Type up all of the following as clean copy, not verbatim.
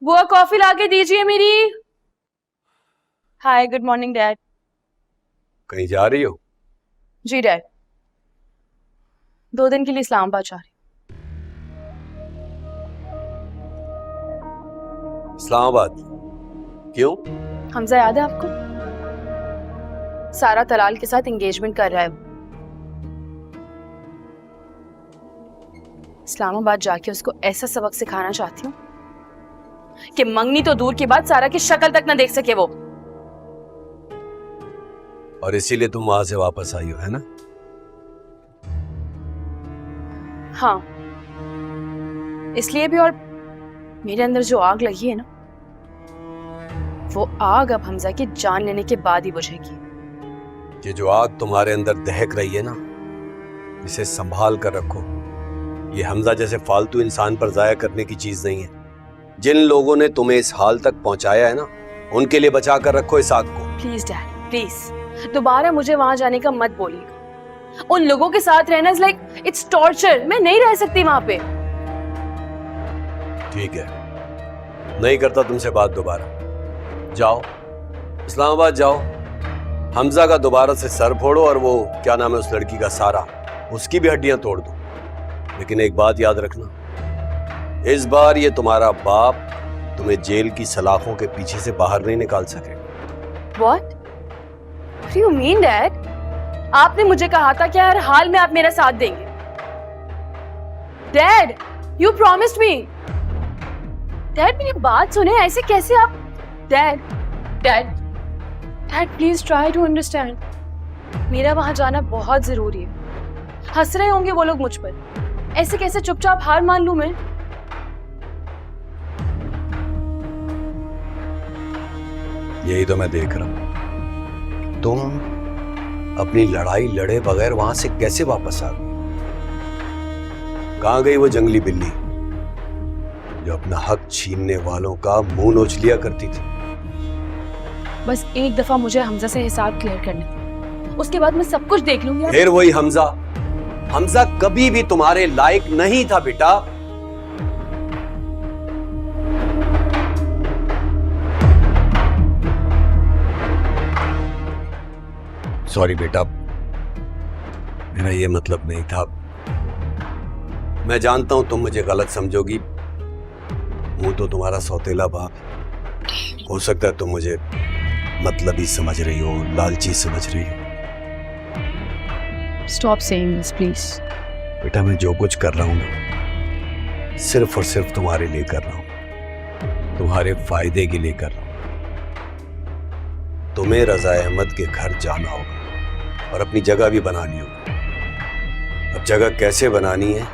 बुआ कॉफी लाके दीजिए मेरी। हाय, गुड मॉर्निंग डैड। कहीं जा रही हो? जी डैड, 2 दिन के लिए इस्लामाबाद जा रही इस्लामाबाद? क्यों? हूँ। हमजा याद है आपको? सारा तलाल के साथ एंगेजमेंट कर रहा है वो। इस्लामाबाद जाके उसको ऐसा सबक सिखाना चाहती हूँ कि मंगनी तो दूर की बात, सारा की शक्ल तक ना देख सके वो। और इसीलिए तुम वहां से वापस आई हो, है ना? हाँ, इसलिए भी, और मेरे अंदर जो आग लगी है ना, वो आग अब हमजा की जान लेने के बाद ही बुझेगी। ये जो आग तुम्हारे अंदर दहक रही है ना, इसे संभाल कर रखो। ये हमजा जैसे फालतू इंसान पर जाया करने की चीज नहीं है। जिन लोगों ने तुम्हें इस हाल तक पहुंचाया है ना, उनके लिए बचा कर रखो इस आग को। प्लीज डैड, प्लीज दोबारा मुझे वहां जाने का मत बोलिएगा। उन लोगों के साथ रहना इज लाइक इट्स टॉर्चर। मैं नहीं रह सकती वहां पे। ठीक है, नहीं करता तुमसे बात दोबारा। जाओ, इस्लामाबाद जाओ, हमजा का दोबारा से सर फोड़ो और वो क्या नाम है उस लड़की का, सारा, उसकी भी हड्डियां तोड़ दो। लेकिन एक बात याद रखना, इस बार ये तुम्हारा बाप तुम्हें जेल की सलाखों के पीछे से बाहर नहीं निकाल सकेगा। What? What do you mean, Dad? आपने मुझे कहा था कि हर हाल में आप मेरा साथ देंगे। Dad, you promised me. Dad, मेरी बात सुने, ऐसे कैसे आप? Dad, Dad, Dad, please try to understand. मेरा वहां जाना बहुत जरूरी है। हंस रहे होंगे वो लोग मुझ पर। ऐसे कैसे चुपचाप हार मान लूं मैं? यही तो मैं देख रहा हूं, तुम अपनी लड़ाई लड़े बगैर वहां से कैसे वापस आ गई? कहां गई वो जंगली बिल्ली जो अपना हक छीनने वालों का मुंह नोच लिया करती थी? बस एक दफा मुझे हमजा से हिसाब क्लियर करने दो, उसके बाद मैं सब कुछ देख लूंगी। फिर वही हमजा। हमजा कभी भी तुम्हारे लायक नहीं था बेटा। सॉरी बेटा, मेरा ये मतलब नहीं था। मैं जानता हूं तुम मुझे गलत समझोगी। वो तो तुम्हारा सौतेला बाप, हो सकता है तुम मुझे मतलबी समझ रही हो, लालची समझ रही हो। Stop saying this, please. बेटा, मैं जो कुछ कर रहा हूं ना, सिर्फ और सिर्फ तुम्हारे लिए कर रहा हूं, तुम्हारे फायदे के लिए कर रहा हूं। तुम्हें रजा अहमद के घर जाना होगा और अपनी जगह भी बनानी होगी। अब जगह कैसे बनानी है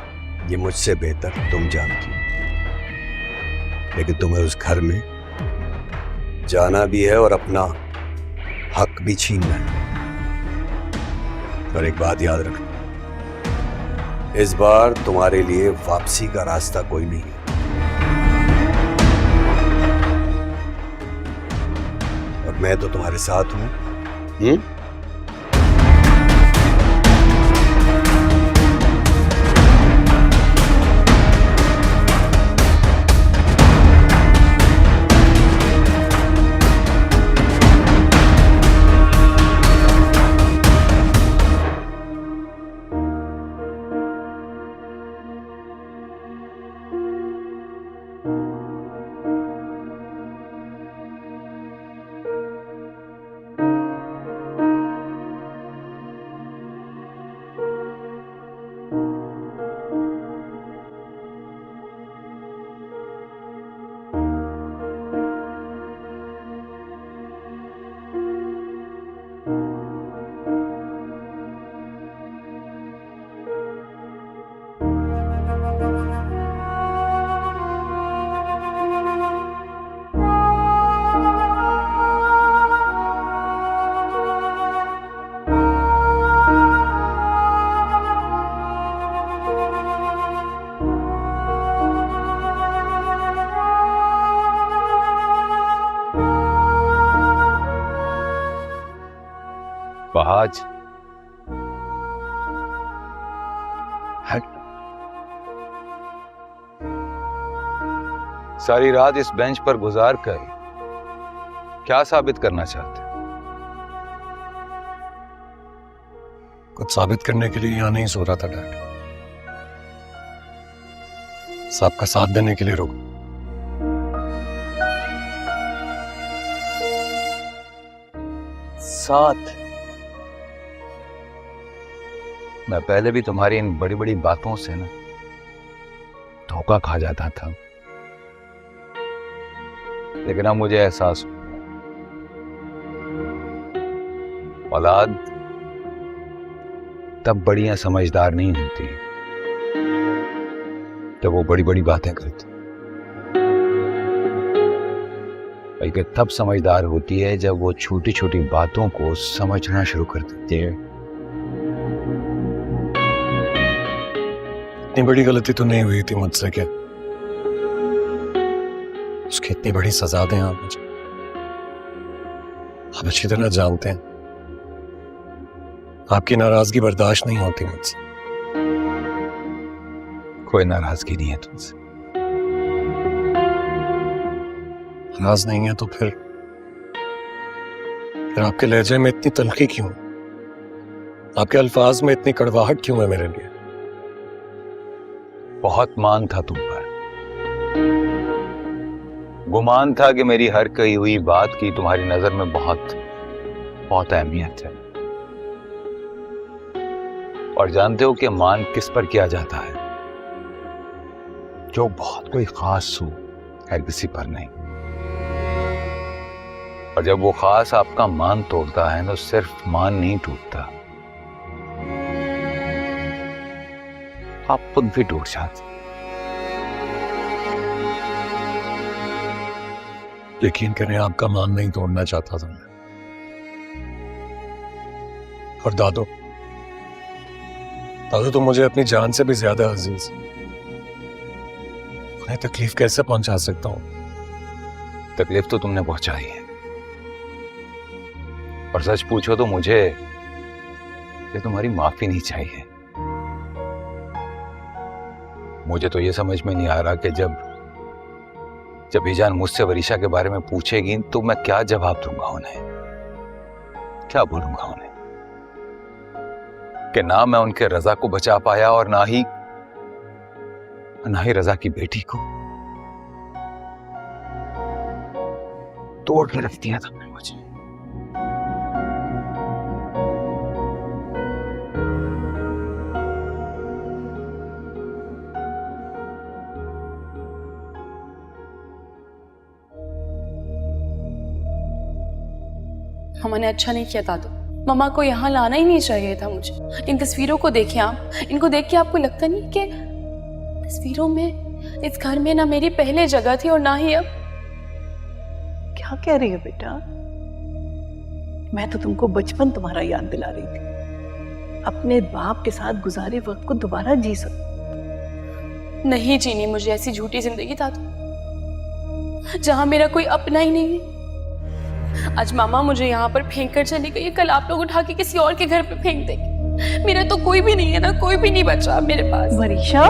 ये मुझसे बेहतर तुम जानती हो, लेकिन तुम्हें उस घर में जाना भी है और अपना हक भी छीनना है। और एक बात याद रखना, इस बार तुम्हारे लिए वापसी का रास्ता कोई नहीं है। और मैं तो तुम्हारे साथ हूं। बहाज, सारी रात इस बेंच पर गुजार कर क्या साबित करना चाहते? कुछ साबित करने के लिए यहाँ नहीं सो रहा था डैड। साहब का साथ देने के लिए रुक। साथ? मैं पहले भी तुम्हारी इन बड़ी बड़ी बातों से ना धोखा खा जाता था, लेकिन अब मुझे एहसास हुआ औलाद तब बड़ी या समझदार नहीं होती जब वो बड़ी बड़ी बातें करती, बल्कि तब समझदार होती है जब वो छोटी छोटी बातों को समझना शुरू कर देती है। इतनी बड़ी गलती तो नहीं हुई थी मुझसे, क्या उसकी इतनी बड़ी सजा दें आप मुझे? आप अच्छी तरह जानते हैं आपकी नाराजगी बर्दाश्त नहीं होती मुझसे। कोई नाराजगी नहीं है तुमसे। नाराज नहीं है तो फिर आपके लहजे में इतनी तलखी क्यों? आपके अल्फाज में इतनी कड़वाहट क्यों है मेरे लिए? बहुत मान था तुम पर, गुमान था कि मेरी हर कही हुई बात की तुम्हारी नजर में बहुत बहुत अहमियत है। और जानते हो कि मान किस पर किया जाता है? जो बहुत कोई खास हो, है किसी पर नहीं। और जब वो खास आपका मान तोड़ता है ना, सिर्फ मान नहीं टूटता, आप खुद भी टूट जाते। यकीन करें आपका मान नहीं तोड़ना चाहता था मैं। और दादो तो मुझे अपनी जान से भी ज्यादा अजीज। उन्हें तकलीफ कैसे पहुंचा सकता हूं? तकलीफ तो तुमने पहुंचाई है, और सच पूछो तो मुझे ये तुम्हारी माफी नहीं चाहिए। मुझे तो ये समझ में नहीं आ रहा कि जब ईजान मुझसे वरीशा के बारे में पूछेगी तो मैं क्या जवाब दूंगा उन्हें, क्या बोलूंगा उन्हें कि ना मैं उनके रजा को बचा पाया और ना ही रजा की बेटी को। तोड़ के रख दिया तुमने मुझे। मैंने अच्छा नहीं किया दादू। मम्मा को यहाँ लाना ही नहीं चाहिए था मुझे। इन तस्वीरों को देखिए आप, इनको देख के आपको लगता नहीं कि तस्वीरों में इस घर में ना मेरी पहले जगह थी और ना ही अब? क्या कह रही हो बेटा? मैं तो तुमको बचपन तुम्हारा याद दिला रही थी। अपने बाप के साथ गुजारे वक्त को दोबारा जी सकते। नहीं जीनी मुझे ऐसी झूठी जिंदगी दादू, जहां मेरा कोई अपना ही नहीं है। आज मामा मुझे यहाँ पर फेंक कर चली गई, कल आप लोग उठा के किसी और के घर पे फेंक देंगे। मेरा तो कोई भी नहीं है ना, कोई भी नहीं बचा मेरे पास। वरीशा,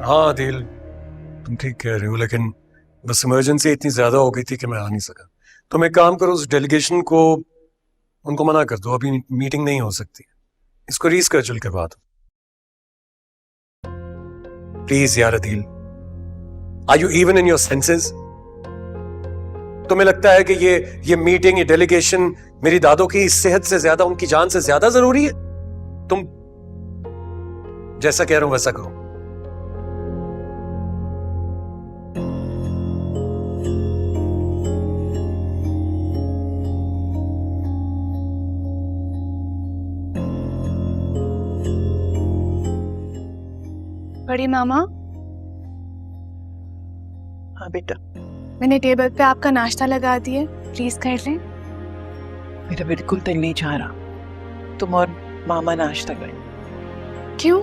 हाँ आदिल, तुम ठीक कह रहे हो, लेकिन बस इमरजेंसी इतनी ज्यादा हो गई थी कि मैं आ नहीं सका। तुम एक काम करो, उस डेलीगेशन को उनको मना कर दो, अभी मीटिंग नहीं हो सकती। इसको रीस्केड्यूल करवा दो प्लीज यार। Adil, are you even in your senses? तुम्हें लगता है कि ये मीटिंग, ये डेलीगेशन मेरी दादों की सेहत से ज्यादा, उनकी जान से ज्यादा जरूरी है? तुम जैसा कह रहे हो वैसा करो। बड़ी मामा, हाँ बेटा, मैंने टेबल पे आपका नाश्ता लगा दिया, प्लीज कर लें। मेरा बिल्कुल दिल नहीं चाह रहा तुम और मामा नाश्ता करें। क्यों?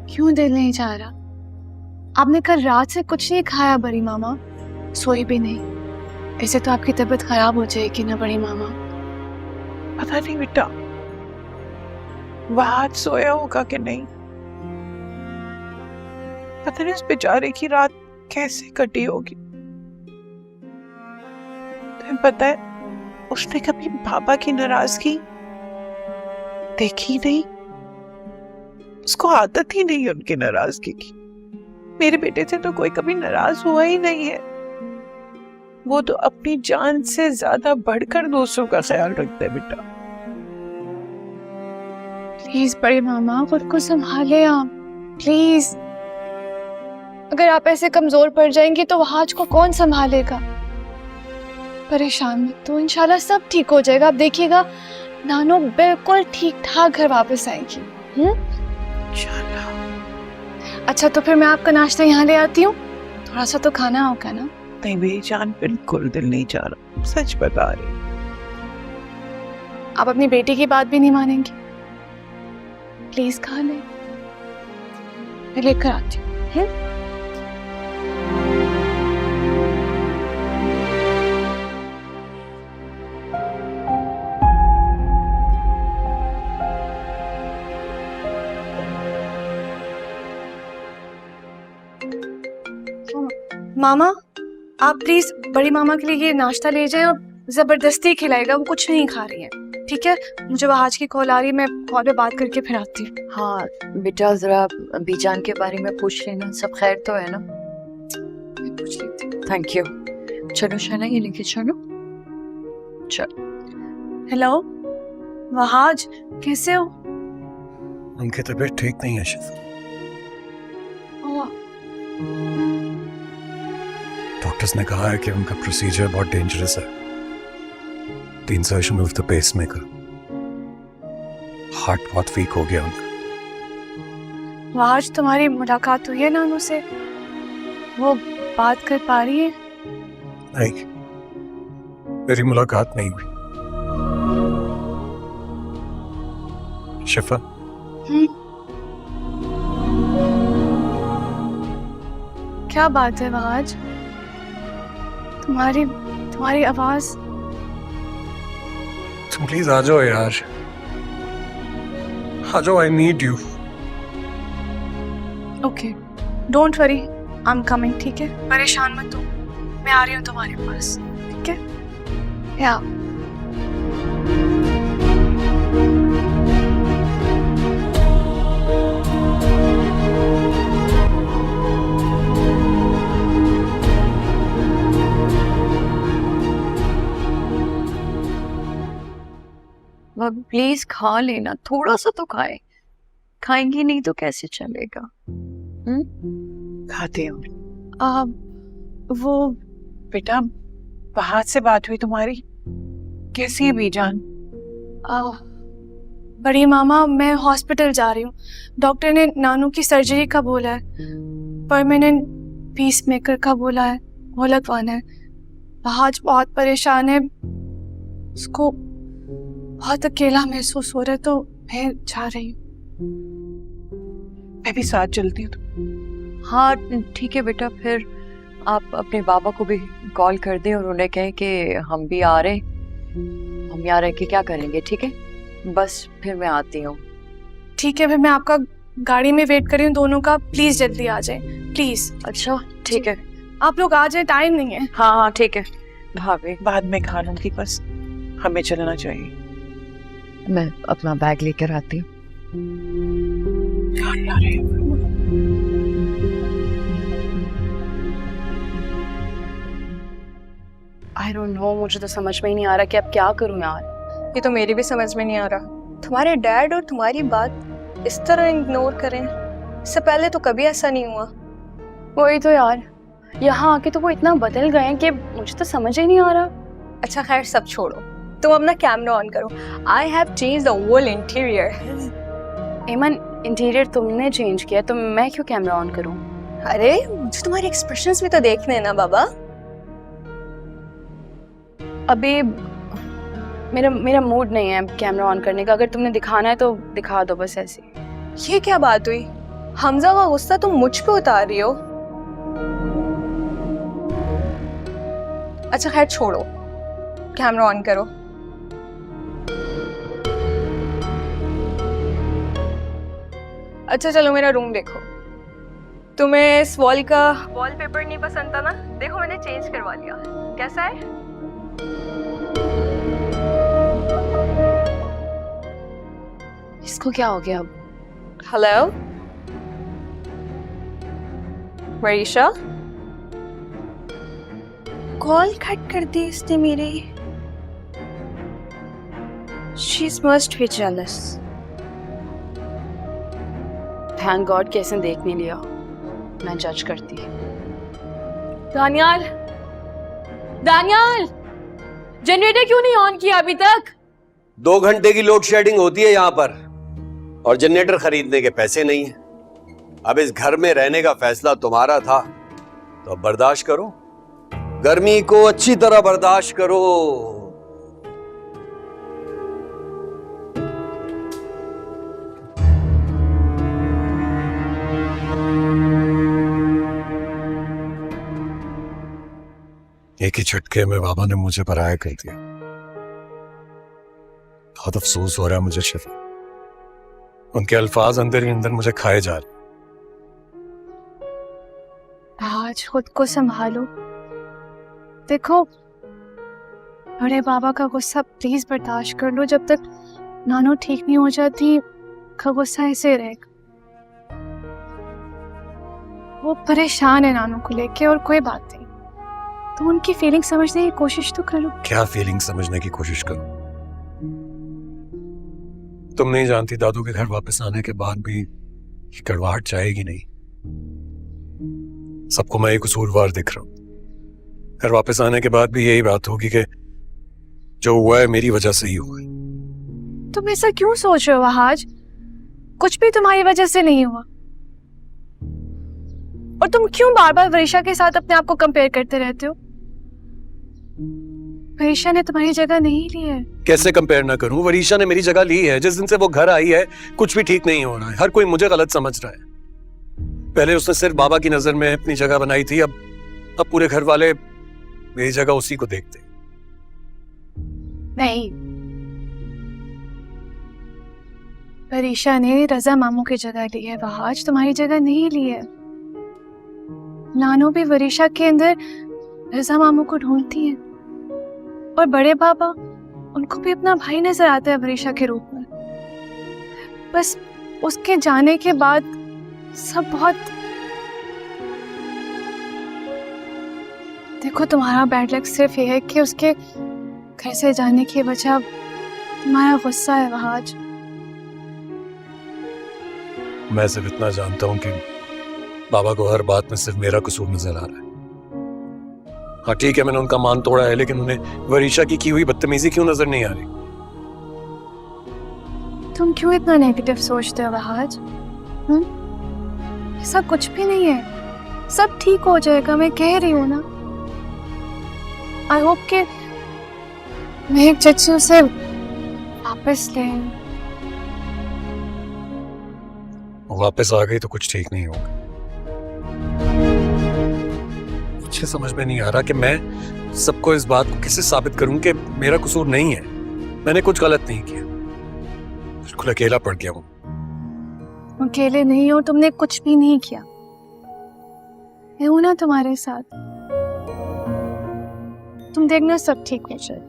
क्यों दिल नहीं चाह रहा? आपने कल रात से कुछ नहीं खाया बड़ी मामा, सोई भी नहीं। ऐसे तो आपकी तबीयत खराब हो जाएगी ना बड़ी मामा। पता नहीं बेटा वह आज सोया होगा कि नहीं, पता नहीं उस बेचारे की रात कैसे कटी होगी। तुम्हें पता है उसने कभी पापा की नाराजगी देखी नहीं, उसको आदत ही नहीं उनकी नाराजगी की। मेरे बेटे से तो कोई कभी नाराज हुआ ही नहीं है। वो तो अपनी जान से ज्यादा बढ़कर दूसरों का ख्याल रखता है बेटा। प्लीज बड़ी मामा खुद को संभाले आप, प्लीज। अगर आप ऐसे कमजोर पड़ जाएंगी तो वहाज को कौन संभालेगा? परेशान मत तो, इंशाल्लाह सब ठीक हो जाएगा। आप देखिएगा नानो बिल्कुल ठीक ठाक घर वापस आएगी। इंशाल्लाह। अच्छा तो फिर मैं आपका नाश्ता यहाँ ले आती हूँ, थोड़ा सा तो खाना होगा ना। नहीं मेरी जान बिल्कुल दिल नहीं चाह रहा, सच बता रही। आप अपनी बेटी की बात भी नहीं मानेंगी? प्लीज खा ले, मैं लेकर आती हूँ। मामा आप प्लीज बड़ी मामा के लिए ये नाश्ता ले जाएं और जबरदस्ती खिलाएगा, वो कुछ नहीं खा रही है। ठीक है, मुझे आज की कॉल आ रही है, मैं कॉल पे बात करके फिर आती हूँ। हाँ बेटा जरा बीजान के बारे में पूछ लेना, सब खैर तो है ना? मैं पूछ लेती हूँ। Thank you. चलो शना ये लेके चलो। चलो। हेलो वहाज, कैसे हो? उनकी तबीयत ठीक नहीं है शिफा। डॉक्टर्स ने कहा है कि उनका प्रोसीजर बहुत डेंजरस है। The insertion of the pacemaker. Heart बहुत वीक हो गया उनका। वहाज तुम्हारी मुलाकात हुई है नानू से? वो बात कर पा रही है? नहीं मेरी मुलाकात नहीं हुई। शिफा क्या बात है वहाज, तुम्हारी आवाज। तुम प्लीज आ जाओ यार, आ जाओ, I need you. Okay don't worry, I am coming. ठीक है, परेशान मत हो, मैं आ रही हूँ तुम्हारे पास। ठीक है या प्लीज खा लेना, थोड़ा सा तो खाए। खाएंगी नहीं तो कैसे चलेगा? खाते हो वो बेटा? बाहर से बात हुई तुम्हारी? कैसी है बीजान? बड़ी मामा मैं हॉस्पिटल जा रही हूँ, डॉक्टर ने नानू की सर्जरी का बोला है, परमानेंट पीस मेकर का बोला है, वो लगवाना है। वहाज बहुत परेशान है, उसको बहुत अकेला महसूस हो रहा है, तो मैं जा रही हूँ। मैं भी साथ चलती हूँ। हाँ ठीक है बेटा, फिर आप अपने बाबा को भी कॉल कर दें और उन्हें कहें कि हम भी आ रहे, हम यहाँ रह के क्या करेंगे। ठीक है, बस फिर मैं आती हूँ। ठीक है, फिर मैं आपका गाड़ी में वेट कर रही हूँ दोनों का, प्लीज जल्दी आ जाए प्लीज। अच्छा ठीक है, आप लोग आ जाए, टाइम नहीं है। हाँ हाँ ठीक है भाभी। बाद में खा लूंगी, बस हमें चलना चाहिए। मैं अपना बैग लेकर आती हूँ। आई डोंट नो, मुझे तो समझ में ही नहीं आ रहा कि अब क्या करूं यार। ये तो मेरी भी समझ में नहीं आ रहा, तुम्हारे डैड और तुम्हारी बात इस तरह इग्नोर करें। इससे पहले तो कभी ऐसा नहीं हुआ। वही तो यार, यहाँ आके तो वो इतना बदल गए हैं कि मुझे तो समझ ही नहीं आ रहा। अच्छा खैर सब छोड़ो, तुम अपना कैमरा ऑन करो। I have change the whole interior. Eman, interior तुमने चेंज किया तो मैं क्यों कैमरा ऑन करूं? अरे मुझे तुम्हारे एक्सप्रेशंस भी तो देखने हैं ना बाबा। अभी मेरा मेरा मूड नहीं है कैमरा ऑन करने का। अगर तुमने दिखाना है तो दिखा दो बस ऐसे। ये क्या बात हुई? हमजा का गुस्सा तुम मुझ पे उतार रही हो? अच्छा खैर छोड़ो, कैमरा ऑन करो। अच्छा चलो मेरा रूम देखो। तुम्हें इस वॉल का वॉलपेपर नहीं पसंद था ना? देखो मैंने चेंज करवा लिया। कैसा है? इसको क्या हो गया अब? हेलो वरीशा, कॉल कट कर दी इसने मेरी। She must be jealous. Thank God कि इसने देख नहीं लिया, मैं जज करती। दानियाल, दानियाल, जनरेटर क्यों नहीं ऑन किया अभी तक? 2 घंटे की लोड शेडिंग होती है यहाँ पर और जनरेटर खरीदने के पैसे नहीं है। अब इस घर में रहने का फैसला तुम्हारा था तो अब बर्दाश्त करो, गर्मी को अच्छी तरह बर्दाश्त करो। एक ही झटके में बाबा ने मुझे पराया कर दिया। बहुत अफसोस हो रहा है मुझे शिफा। उनके अल्फाज अंदर ही अंदर मुझे खाए जा रहे। आज खुद को संभालो। देखो बड़े बाबा का गुस्सा प्लीज बर्दाश्त कर लो। जब तक नानू ठीक नहीं हो जाती का गुस्सा ऐसे रहेगा। वो परेशान है नानू को लेके और कोई बात नहीं, तो उनकी फीलिंग समझने की कोशिश तो करो। क्या फीलिंग समझने की कोशिश करूं? तुम नहीं जानती दादू के घर वापस आने के बाद भी ये कड़वाहट जाएगी नहीं। सबको मैं एक कसूरवार दिख रहा हूं। घर वापस आने के बाद भी यही बात होगी कि जो हुआ है मेरी वजह से ही हुआ है। तुम ऐसा क्यों सोच रहे हो वहाज? कुछ भी तुम्हारी वजह से नहीं हुआ। और तुम क्यों बार बार वरीशा के साथ अपने आप को कंपेयर करते रहते हो? वरीशा ने तुम्हारी जगह नहीं ली है। कैसे कंपेयर ना करूं? वरीशा ने मेरी जगह ली है। जिस दिन से वो घर आई है कुछ भी ठीक नहीं हो रहा है। हर कोई मुझे गलत समझ रहा है। पहले उसने सिर्फ बाबा की नजर में अपनी जगह बनाई थी, अब पूरे घर वाले मेरी जगह उसी को देखते। नहीं, वरीशा ने रजा मामू की जगह ली है। वहाज तुम्हारी जगह नहीं ली है। नानू भी वरीशा के अंदर रजा मामू को ढूंढती है और बड़े बाबा उनको भी अपना भाई नजर आता है वरीशा के रूप में। बस उसके जाने के बाद सब बहुत। देखो तुम्हारा बैड लक सिर्फ ये है कि उसके घर से जाने की वजह तुम्हारा गुस्सा है वहाज। मैं सिर्फ इतना जानता हूं कि बाबा को हर बात में सिर्फ मेरा कसूर नजर आ रहा है। हाँ ठीक है, मैंने उनका मान तोड़ा है, लेकिन उन्हें वरीशा की हुई बदतमीजी क्यों नजर नहीं आ रही? तुम क्यों इतना नेगेटिव सोचते हो वहाज? ऐसा कुछ भी नहीं है, सब ठीक हो जाएगा। मैं कह रही हूँ ना। आई होप कि मैं एक चच्ची उसे वापस ले। वापस आ गई तो कुछ ठीक नहीं होगा। मुझे समझ में नहीं आ रहा कि मैं सबको इस बात को कैसे साबित करूं कि मेरा कसूर नहीं है। मैंने कुछ गलत नहीं किया, बिल्कुल अकेला पड़ गया हूं। अकेले नहीं हो, तुमने कुछ भी नहीं किया। मैं हूं ना तुम्हारे साथ। तुम देखना सब ठीक हो जाए।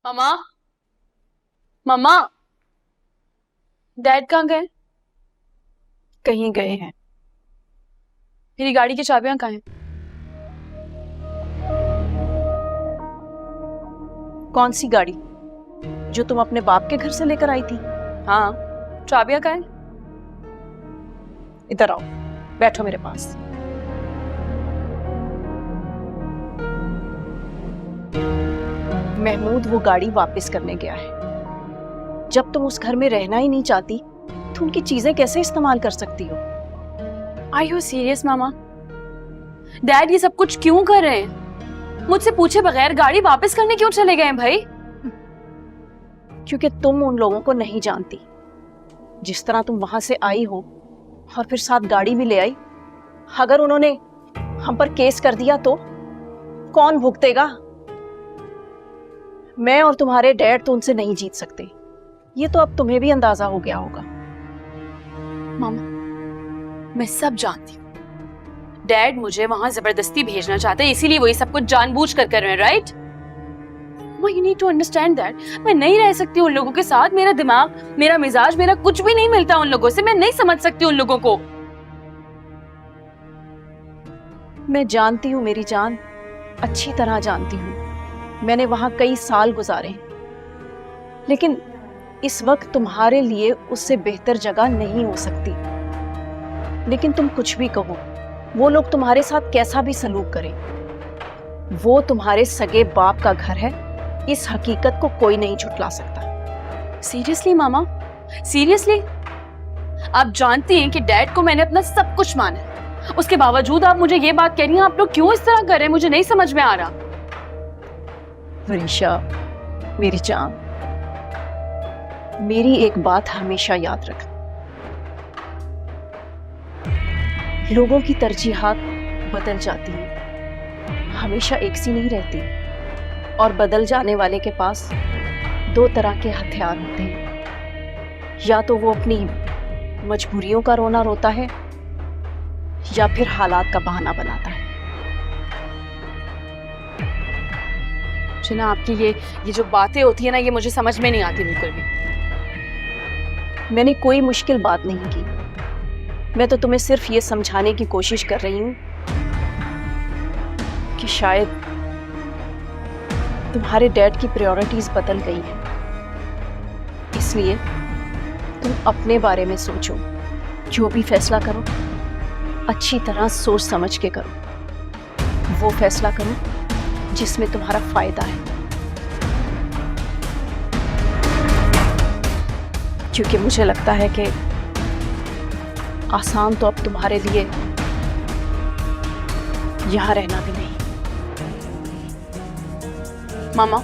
मम्मा, मम्मा, डैड कहाँ गए? कहीं गए हैं। मेरी गाड़ी की चाबियां कहाँ हैं? कौन सी गाड़ी? जो तुम अपने बाप के घर से लेकर आई थी? हाँ, चाबियां कहाँ हैं? इधर आओ, बैठो मेरे पास। महमूद वो गाड़ी वापस करने गया है। जब तुम उस घर में रहना ही नहीं चाहती तो उनकी चीजें कैसे इस्तेमाल कर सकती हो? आर यू सीरियस मामा? डैड ये सब कुछ क्यों कर रहे हैं? मुझसे पूछे बगैर गाड़ी वापस करने क्यों चले गए हैं भाई? क्योंकि तुम उन लोगों को नहीं जानती। जिस तरह तुम वहां से आई हो और फिर साथ गाड़ी भी ले आई, अगर उन्होंने हम पर केस कर दिया तो कौन भुगतेगा? मैं और तुम्हारे डैड तो उनसे नहीं जीत सकते। ये तो अब तुम्हें भी अंदाजा हो गया होगा। मामा, मैं सब जानती हूँ। डैड मुझे वहां जबरदस्ती भेजना चाहते हैं, इसीलिए वो ये सब कुछ जानबूझ कर रहे हैं, right? You need to understand that. मैं नहीं रह सकती उन लोगों के साथ। मेरा दिमाग, मेरा मिजाज, मेरा कुछ भी नहीं मिलता उन लोगों से। मैं नहीं समझ सकती उन लोगों को। मैं जानती हूँ मेरी जान, अच्छी तरह जानती हूँ। मैंने वहां कई साल गुजारे हैं, लेकिन इस वक्त तुम्हारे लिए उससे बेहतर जगह नहीं हो सकती। लेकिन तुम कुछ भी कहो, वो लोग तुम्हारे साथ कैसा भी सलूक करें, वो तुम्हारे सगे बाप का घर है। इस हकीकत को कोई नहीं झुठला सकता। सीरियसली मामा, सीरियसली? आप जानती हैं कि डैड को मैंने अपना सब कुछ माना है, उसके बावजूद आप मुझे ये बात कह रही हैं। आप लोग क्यों इस तरह कर रहे हैं? मुझे नहीं समझ में आ रहा। वरीशा, मेरी जान, मेरी एक बात हमेशा याद रख, लोगों की तरजीहात बदल जाती हैं, हमेशा एक सी नहीं रहती। और बदल जाने वाले के पास दो तरह के हथियार होते हैं, या तो वो अपनी मजबूरियों का रोना रोता है या फिर हालात का बहाना बनाता है। ना आपकी ये जो बातें होती है ना, ये मुझे समझ में नहीं आती बिल्कुल भी। मैंने कोई मुश्किल बात नहीं की, मैं तो तुम्हें सिर्फ ये समझाने की कोशिश कर रही हूं कि शायद तुम्हारे डैड की प्रायोरिटीज बदल गई हैं, इसलिए तुम अपने बारे में सोचो। जो भी फैसला करो अच्छी तरह सोच समझ के करो। वो फैसला करो जिसमें तुम्हारा फायदा है, क्योंकि मुझे लगता है कि आसान तो अब तुम्हारे लिए यहां रहना भी नहीं। मामा,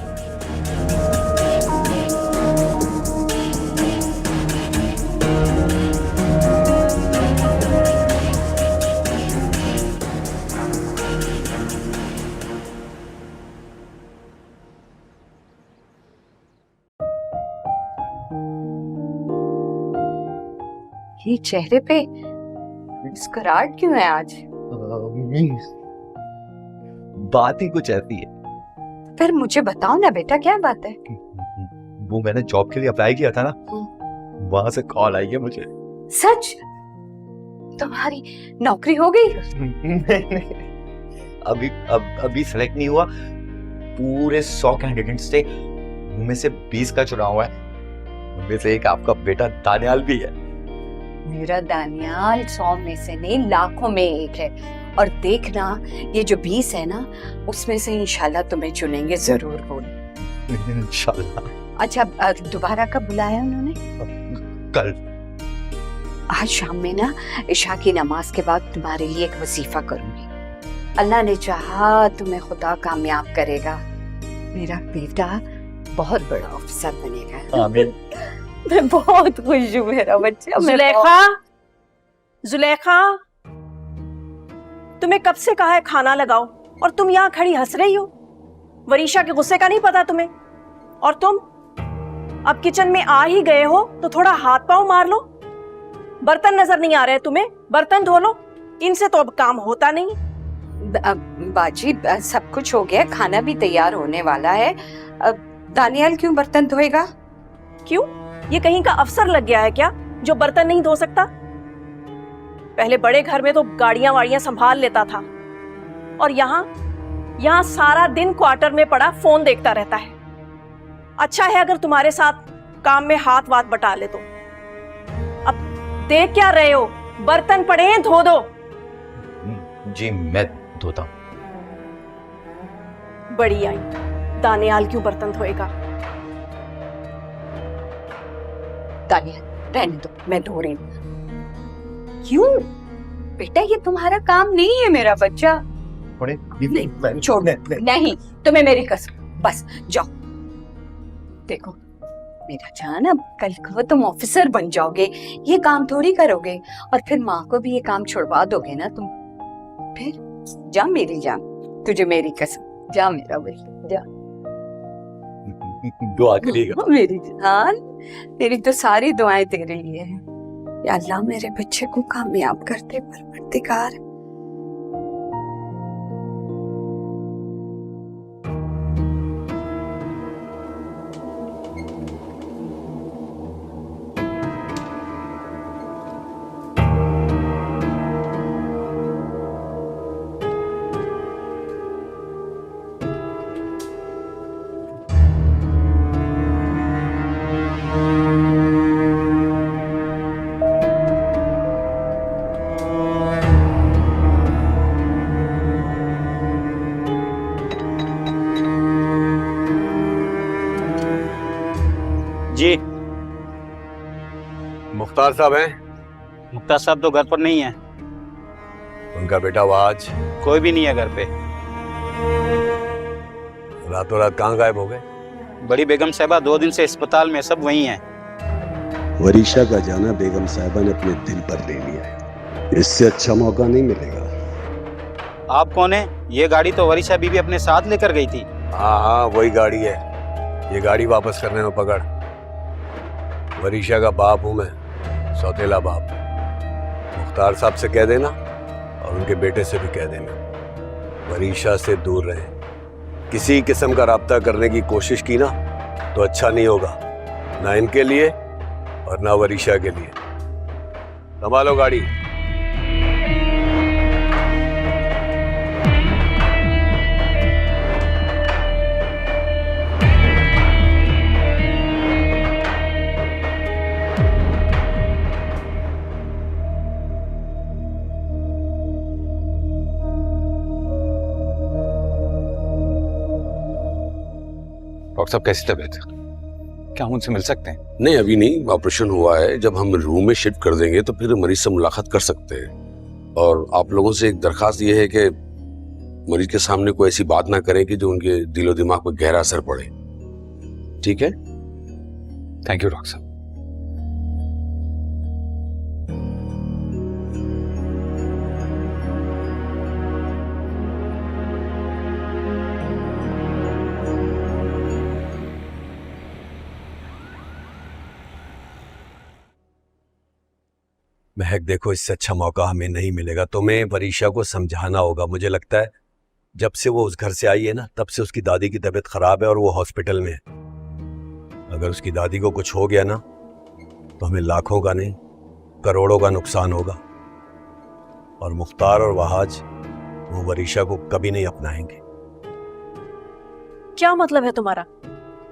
ये चेहरे पे मुस्कुराहट क्यों है आज? बात ही कुछ ऐसी है। फिर मुझे बताओ ना बेटा, क्या बात है? वो मैंने जॉब के लिए अप्लाई किया था ना, वहां से कॉल आई है मुझे। सच? तुम्हारी नौकरी हो गई? अभी सेलेक्ट नहीं हुआ। पूरे 100 कैंडिडेट्स थे, उनमें से 20 का चुनाव हुआ है। उनमें से एक आपका बेटा दानियाल भी है। मेरा दानियाल 100 में से नहीं, लाखों में एक है। और देखना, ये जो 20 है ना, उसमें से इंशाल्लाह तुम्हें चुनेंगे जरूर बोल। इंशाल्लाह। अच्छा, दोबारा कब बुलाया उन्होंने? कल। आज शाम में ना इशा की नमाज के बाद तुम्हारे लिए एक वजीफा करूंगी। अल्लाह ने चाहा तुम्हें खुदा कामयाब करेगा। मेरा बेटा बहुत बड़ा अफसर बनेगा। आमीन। मैं बहुत खुश हूँ मेरा बच्चा। जुलेखा, जुलेखा, तुम्हें कब से कहा है खाना लगाओ और तुम यहाँ खड़ी हंस रही हो? वरीशा के गुस्से का नहीं पता तुम्हें? और तुम अब किचन में आ ही गए हो तो थोड़ा हाथ पांव मार लो। बर्तन नजर नहीं आ रहे तुम्हें? बर्तन धो लो, इनसे तो अब काम होता नहीं। बाजी, सब कुछ हो गया, खाना भी तैयार होने वाला है। दानियाल क्यों बर्तन धोएगा? क्यों? ये कहीं का अफसर लग गया है क्या जो बर्तन नहीं धो सकता? पहले बड़े घर में तो गाड़ियां वाड़ियां संभाल लेता था, और यहाँ सारा दिन क्वार्टर में पड़ा फोन देखता रहता है। अच्छा है अगर तुम्हारे साथ काम में हाथ वाथ बटा ले तो। अब देख क्या रहे हो? बर्तन पड़े हैं, धो दो। जी मैं धोता हूँ। बड़ी आई, दानियाल क्यों बर्तन धोएगा? दानिया रहने दो, मैं धो रही हूँ। क्यों बेटा, ये तुम्हारा काम नहीं है मेरा बच्चा। नहीं, छोड़ नहीं, तुम्हें मेरी कसम, बस जाओ। देखो मेरा जान, अब कल को तुम ऑफिसर बन जाओगे, ये काम थोड़ी करोगे, और फिर माँ को भी ये काम छुड़वा दोगे ना तुम। फिर जा मेरी जान, तुझे मेरी कसम, जा मेरा बेटा, जा। दुआ करिएगा। मेरी जान, तेरी तो सारी दुआएं तेरे लिए हैं। या अल्लाह मेरे बच्चे को कामयाब करते परवरदिगार। जी मुख्तार साहब हैं? मुख्तार साहब तो घर पर नहीं है। उनका बेटा वाज कोई भी नहीं है घर पे। रातों रात कहाँ गायब हो गए? बड़ी बेगम साहिबा 2 दिन से अस्पताल में, सब वहीं हैं। वरीशा का जाना बेगम साहिबा ने अपने दिल पर ले लिया है, इससे अच्छा मौका नहीं मिलेगा। आप कौन है? ये गाड़ी तो वरीशा बीबी अपने साथ लेकर गई थी। हाँ हाँ वही गाड़ी है। ये गाड़ी वापस करने में पकड़। वरीशा का बाप हूं मैं, सौतेला बाप। मुख्तार साहब से कह देना और उनके बेटे से भी कह देना, वरीशा से दूर रहें। किसी किस्म का राब्ता करने की कोशिश की ना तो अच्छा नहीं होगा, ना इनके लिए और ना वरीशा के लिए। संभालो गाड़ी। डॉक्टर साहब कैसी तबीयत है? क्या हम उनसे मिल सकते हैं? नहीं अभी नहीं, ऑपरेशन हुआ है। जब हम रूम में शिफ्ट कर देंगे तो फिर मरीज से मुलाकात कर सकते हैं। और आप लोगों से एक दरखास्त ये है कि मरीज के सामने कोई ऐसी बात ना करें कि जो उनके दिलो दिमाग पर गहरा असर पड़े। ठीक है? थैंक यू डॉक्टर साहब। महक देखो, इससे अच्छा मौका हमें नहीं मिलेगा। तुम्हें वरीशा को समझाना होगा। मुझे लगता है जब से वो उस घर से आई है ना, तब से उसकी दादी की तबीयत खराब है और वो हॉस्पिटल में है। अगर उसकी दादी को कुछ हो गया ना तो हमें लाखों का नहीं करोड़ों का नुकसान होगा। और मुख्तार और वहाज वो वरीशा को कभी नहीं अपनाएंगे। क्या मतलब है तुम्हारा?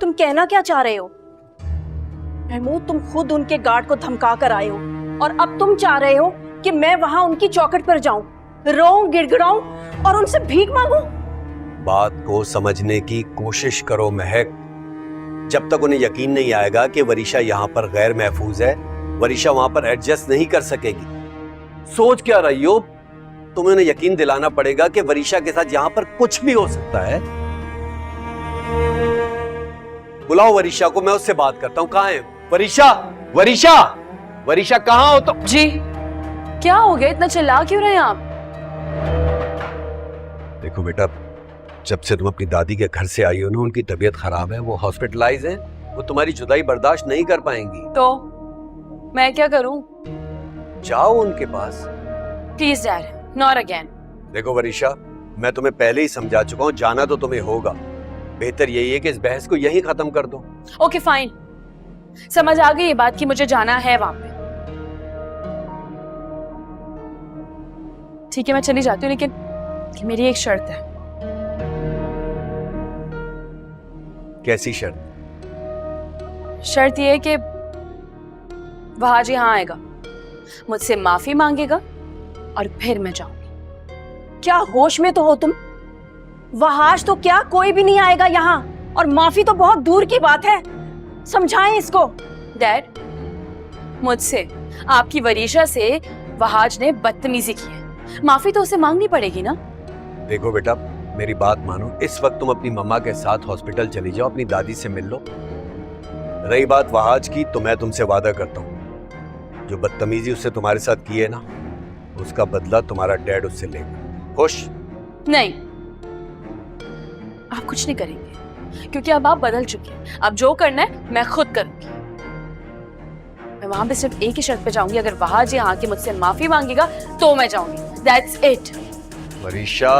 तुम कहना क्या चाह रहे हो? महमूद, तुम खुद उनके गार्ड को धमका कर आए हो और अब तुम चाह रहे हो कि मैं वहां उनकी चौखट पर जाऊं, रोऊं, गिड़गिड़ाऊं और उनसे भीख मांगूं? बात को समझने की कोशिश करो महक। जब तक उन्हें यकीन नहीं आएगा कि वरीशा यहाँ पर गैर महफूज है, वरीशा वहां पर एडजस्ट नहीं कर सकेगी। सोच क्या रही हो? तुम्हें उन्हें यकीन दिलाना पड़ेगा कि वरीशा के साथ यहाँ पर कुछ भी हो सकता है। बुलाओ वरीशा को, मैं उससे बात करता हूँ। कहाँ है वरीशा? वरीशा, वरीशा कहाँ हो तुम? जी क्या हो गया, इतना चिल्ला क्यों रहे हैं आप? देखो बेटा, जब से तुम अपनी दादी के घर से आई हो ना, उनकी तबीयत खराब है, वो हॉस्पिटलाइज है। वो तुम्हारी जुदाई बर्दाश्त नहीं कर पाएंगी। तो मैं क्या करूं? जाओ उनके पास। Please dad, not again. देखो वरीशा, मैं तुम्हें पहले ही समझा चुका हूँ, जाना तो तुम्हें होगा। बेहतर यही है कि इस बहस को यहीं खत्म कर दो। ओके फाइन, समझ आ गई ये बात कि मुझे जाना है वहां पे। ठीक है मैं चली जाती हूँ, लेकिन मेरी एक शर्त है। कैसी शर्त? शर्त ये है कि वहाज यहाँ आएगा, मुझसे माफी मांगेगा और फिर मैं जाऊंगी। क्या होश में तो हो तुम? वहाज तो क्या, कोई भी नहीं आएगा यहाँ, और माफी तो बहुत दूर की बात है। समझाएं इसको। डैड, मुझसे, आपकी वरीशा से वहाज ने बदतमीजी की है, माफी तो उसे मांगनी पड़ेगी ना। देखो बेटा, मेरी बात मानो, इस वक्त तुम अपनी मम्मा के साथ हॉस्पिटल चली जाओ, अपनी दादी से मिल लो। रही बात वहाज की, तो मैं तुमसे वादा करता हूँ, जो बदतमीजी उससे तुम्हारे साथ की है ना, उसका बदला तुम्हारा डैड उससे लेगा। खुश? नहीं, आप कुछ नहीं करेंगे, क्योंकि अब आप बदल चुके हैं। अब जो करना है मैं खुद करूंगी। मैं वहां पे सिर्फ एक ही शर्त पे जाऊंगी, अगर वहाज यहाँ आके मुझसे माफी मांगेगा तो मैं जाऊंगी। That's it. वरीशा,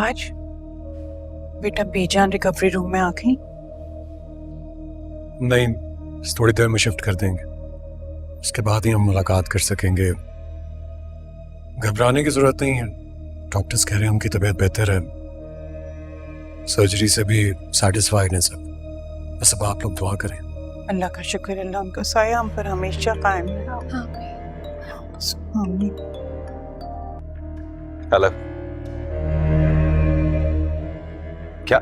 आज बेटा बेजान रिकवरी रूम में आ गई? नहीं, थोड़ी देर में शिफ्ट कर देंगे, उसके बाद ही हम मुलाकात कर सकेंगे। घबराने की जरूरत नहीं है, डॉक्टर्स कह रहे हैं उनकी तबीयत बेहतर है, सर्जरी से भी सेटिस्फाइड है सब। बस अब आप लोग दुआ करें। अल्लाह का शुक्र, अल्लाह उनका साया हम पर हमेशा कायम रहे। आमीन। हेलो, क्या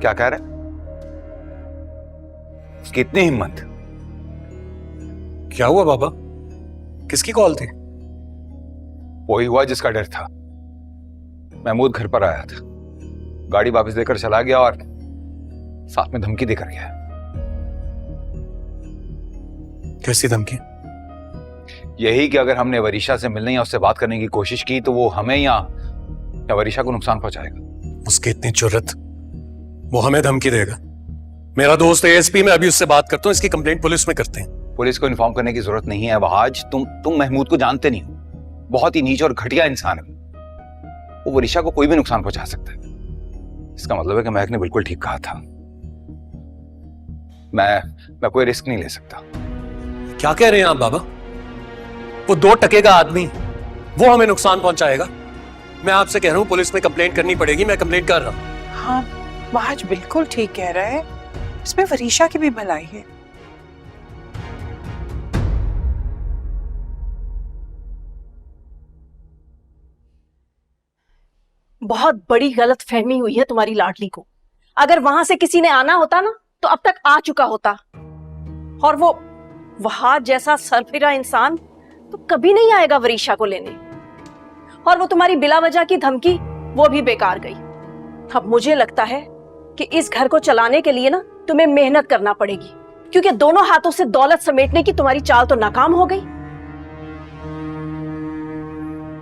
क्या कह रहे? उसकी इतनी हिम्मत? क्या हुआ बाबा, किसकी कॉल थी? वही हुआ जिसका डर था। महमूद घर पर आया था, गाड़ी वापस लेकर चला गया और साथ में धमकी देकर गया। कैसी धमकी? यही कि अगर हमने वरीशा से मिलने या उससे बात करने की कोशिश की तो वो हमें या वरीशा को नुकसान पहुंचाएगा। उसकी इतनी जुर्रत, वो हमें धमकी देगा? मेरा दोस्त एएसपी, मैं अभी उससे बात करता हूँ, इसकी कंप्लेंट पुलिस में करते हैं। पुलिस को इन्फॉर्म करने की जरूरत नहीं है वहाज, तुम महमूद को जानते नहीं हो, बहुत ही नीच और घटिया इंसान है वो। वरीशा को कोई भी नुकसान पहुंचा सकता है। इसका मतलब है कि महक ने बिल्कुल ठीक कहा था। मैं कोई रिस्क नहीं ले सकता। क्या कह रहे हैं आप बाबा? वो 2 टके का आदमी, वो हमें नुकसान पहुंचाएगा? मैं आपसे कह रहा हूं पुलिस में कंप्लेंट करनी पड़ेगी, मैं कंप्लेंट कर रहा हूं। हाँ, वहाज बिल्कुल ठीक कह रहा है, इसमें वरीशा की भी भलाई है। बहुत बड़ी गलत फहमी हुई है तुम्हारी लाडली को। अगर वहां से किसी ने आना होता ना तो अब तक आ चुका होता, और वो वहाज जैसा सरफिरा इंसान तो कभी नहीं आएगा वरीशा को लेने। और वो तुम्हारी बिला वजह की धमकी, वो भी बेकार गई। अब मुझे लगता है कि इस घर को चलाने के लिए ना तुम्हें मेहनत करना पड़ेगी, क्योंकि दोनों हाथों से दौलत समेटने की तुम्हारी चाल तो नाकाम हो गई।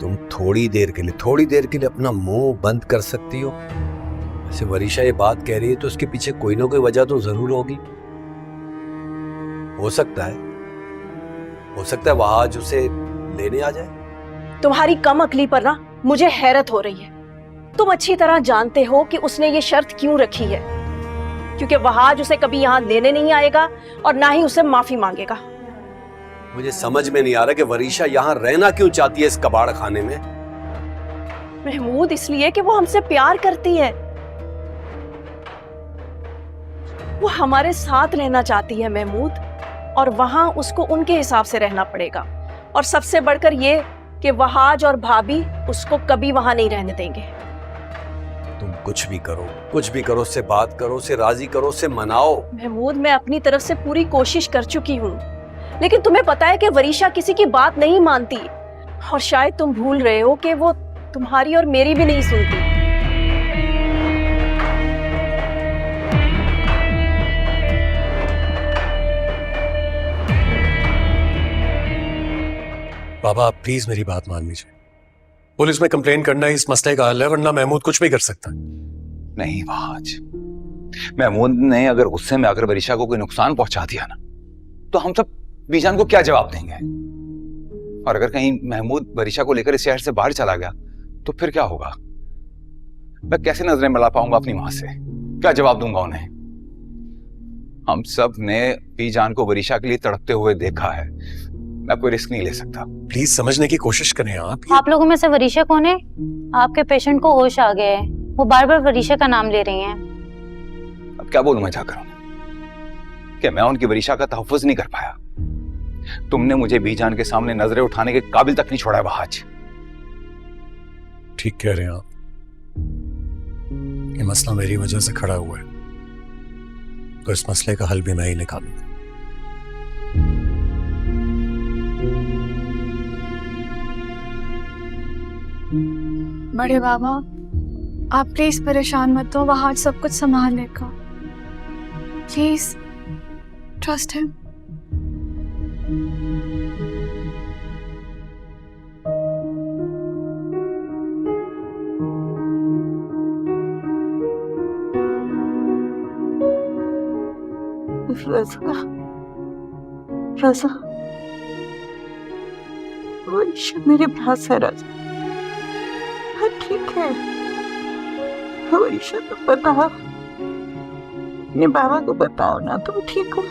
तुम थोड़ी देर के लिए अपना मुंह बंद कर सकती हो? वैसे वरीशा ये बात कह रही है तो उसके पीछे कोई ना कोई वजह तो जरूर होगी। हो सकता है वहाज उसे लेने आ जाए। तुम्हारी कम अकली पर ना मुझे हैरत हो रही है। तुम अच्छी तरह जानते हो कि उसने ये शर्त क्यों रखी है, क्योंकि वहाज उसे कभी यहाँ लेने नहीं आएगा और ना ही उसे माफी मांगेगा। मुझे समझ में नहीं आ रहा कि वरीशा यहाँ रहना क्यों चाहती है इस कबाड़ खाने में। महमूद, इसलिए कि वो हमसे प्यार करती है, वो हमारे साथ रहना चाहती है महमूद, और वहां उसको उनके हिसाब से रहना पड़ेगा। और सबसे बढ़कर ये कि वहाज और भाभी उसको कभी वहां नहीं रहने देंगे। तुम कुछ भी करो, उससे बात करो, उसे राजी करो, उसे मनाओ। महमूद, मैं अपनी तरफ से पूरी कोशिश कर चुकी हूँ, लेकिन तुम्हें पता है कि वरीशा किसी की बात नहीं मानती, और शायद तुम भूल रहे हो कि वो तुम्हारी और मेरी भी नहीं सुनती। बाबा, आप प्लीज मेरी बात मान लीजिए। पुलिस में कंप्लेंट करना ही इस मसले का हल है, वरना महमूद कुछ भी कर सकता है। नहीं वहाज, महमूद ने अगर गुस्से में आकर वरीशा को कोई नुकसान पहुंचा दिया ना, तो हम सब बीजान को क्या जवाब देंगे? और अगर कहीं महमूद वरीशा को लेकर इस शहर से बाहर चला गया तो फिर क्या होगा? मैं कैसे नजरें मिला पाऊंगा अपनी मां से? क्या जवाब दूंगा उन्हें? हम सब ने बीजान को वरीशा के लिए तड़पते हुए देखा है। मैं कोई रिस्क नहीं ले सकता। प्लीज समझने की कोशिश करें आप। आप लोगों में से वरीशा कौन है? आपके पेशेंट को होश आ गया है, वो बार बार वरीशा का नाम ले रही हैं। अब क्या बोलूं मैं जाकर कि मैं उनकी वरीशा का तहफ्फुज नहीं कर पाया। तुमने मुझे बीजान के सामने नजरें उठाने के काबिल तक नहीं छोड़ा वहाज। ठीक कह रहे हैं आप। ये मसला मेरी वजह से खड़ा हुआ है, तो इस मसले का हल भी मैं ही निकालूंगा। बड़े बाबा, आप प्लीज परेशान मत हो, वहाज सब कुछ संभाल लेगा। Please trust him. Raza, Raza, Varisha मेरे पास है। रज़ा, हाँ ठीक है। वरीशा, तुम बताओ, अपने बाबा को बताओ ना, तुम ठीक हो?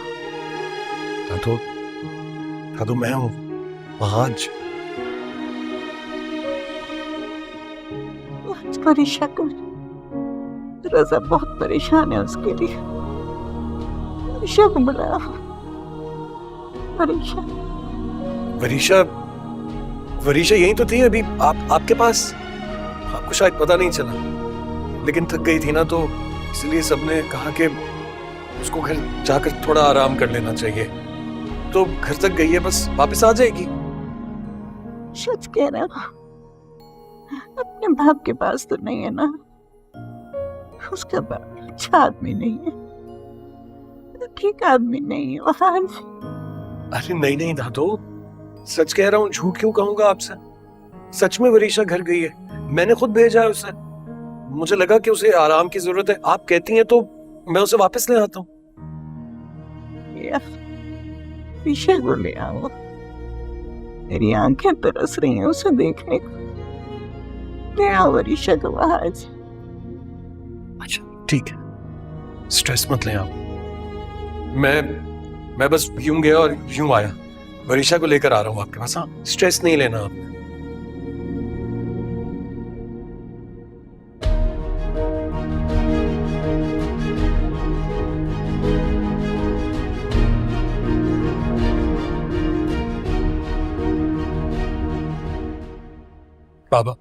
तो मैं हूँ वहाज। वरीशा को रज़ा बहुत परेशान है, उसके लिए वरीशा को बुलाओ। वरीशा, वरीशा, वरीशा यही तो थी अभी आपके पास। आपको शायद पता नहीं चला, लेकिन थक गई थी ना, तो इसलिए सबने कहा कि उसको घर जाकर थोड़ा आराम कर लेना चाहिए, तो घर तक गई है, बस वापस आ जाएगी। सच कह रहा हूँ, अपने बाप के पास तो नहीं है ना? उसका बाप अच्छा आदमी नहीं है, ठीक आदमी नहीं है वहाज। अरे नहीं नहीं दादो, सच कह रहा हूँ, झूठ क्यों कहूंगा आपसे। सच में वरीशा घर गई है, मैंने खुद भेजा है उसे। मुझे लगा कि उसे आराम की जरूरत है, आप कहती हैं तो मैं उसे वापस ले आता हूँ। वरीशा को ले आओ, मेरी आंखें तरस रही हैं उसे देखने को। ले आओ वरीशा को वहाज। अच्छा ठीक है, स्ट्रेस मत लें आप। मैं बस यूं गया और यूं आया। वरीशा को लेकर आ रहा हूं आपके पास। हाँ, स्ट्रेस नहीं लेना आप। बाबा,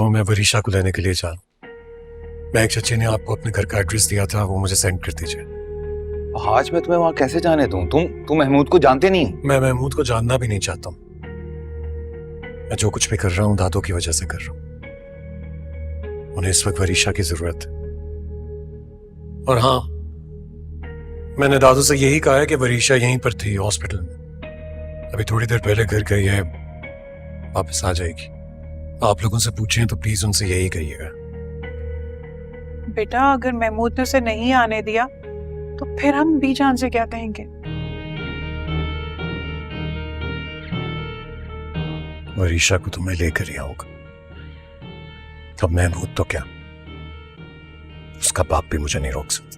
मैं वरीशा को लेने के लिए जा रहा हूं। मैं एक चचे ने आपको अपने घर का एड्रेस दिया था, वो मुझे सेंड कर दीजिए। आज मैं तुम्हें वहां कैसे जाने दूं? तुम महमूद को जानते नहीं। मैं महमूद को जानना भी नहीं चाहता हूं। मैं जो कुछ भी कर रहा हूं दादो की वजह से कर रहा हूं। उन्हें इस वक्त वरीशा की जरूरत है। और हाँ, मैंने दादो से यही कहा है कि वरीशा यहीं पर थी हॉस्पिटल में। अभी थोड़ी देर पहले घर गई है, वापस आ जाएगी। आप लोगों से पूछें तो प्लीज उनसे यही कहिएगा। बेटा, अगर महमूद ने उसे नहीं आने दिया तो फिर हम बीजान से क्या कहेंगे? वरीशा को तो मैं लेकर ही आऊंगा। अब महमूद तो क्या, उसका बाप भी मुझे नहीं रोक सकता।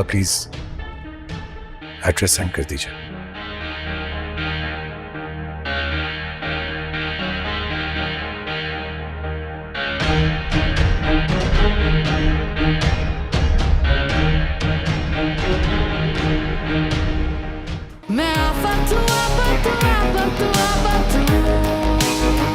प्लीज एड्रेस सेंड कर दीजिए।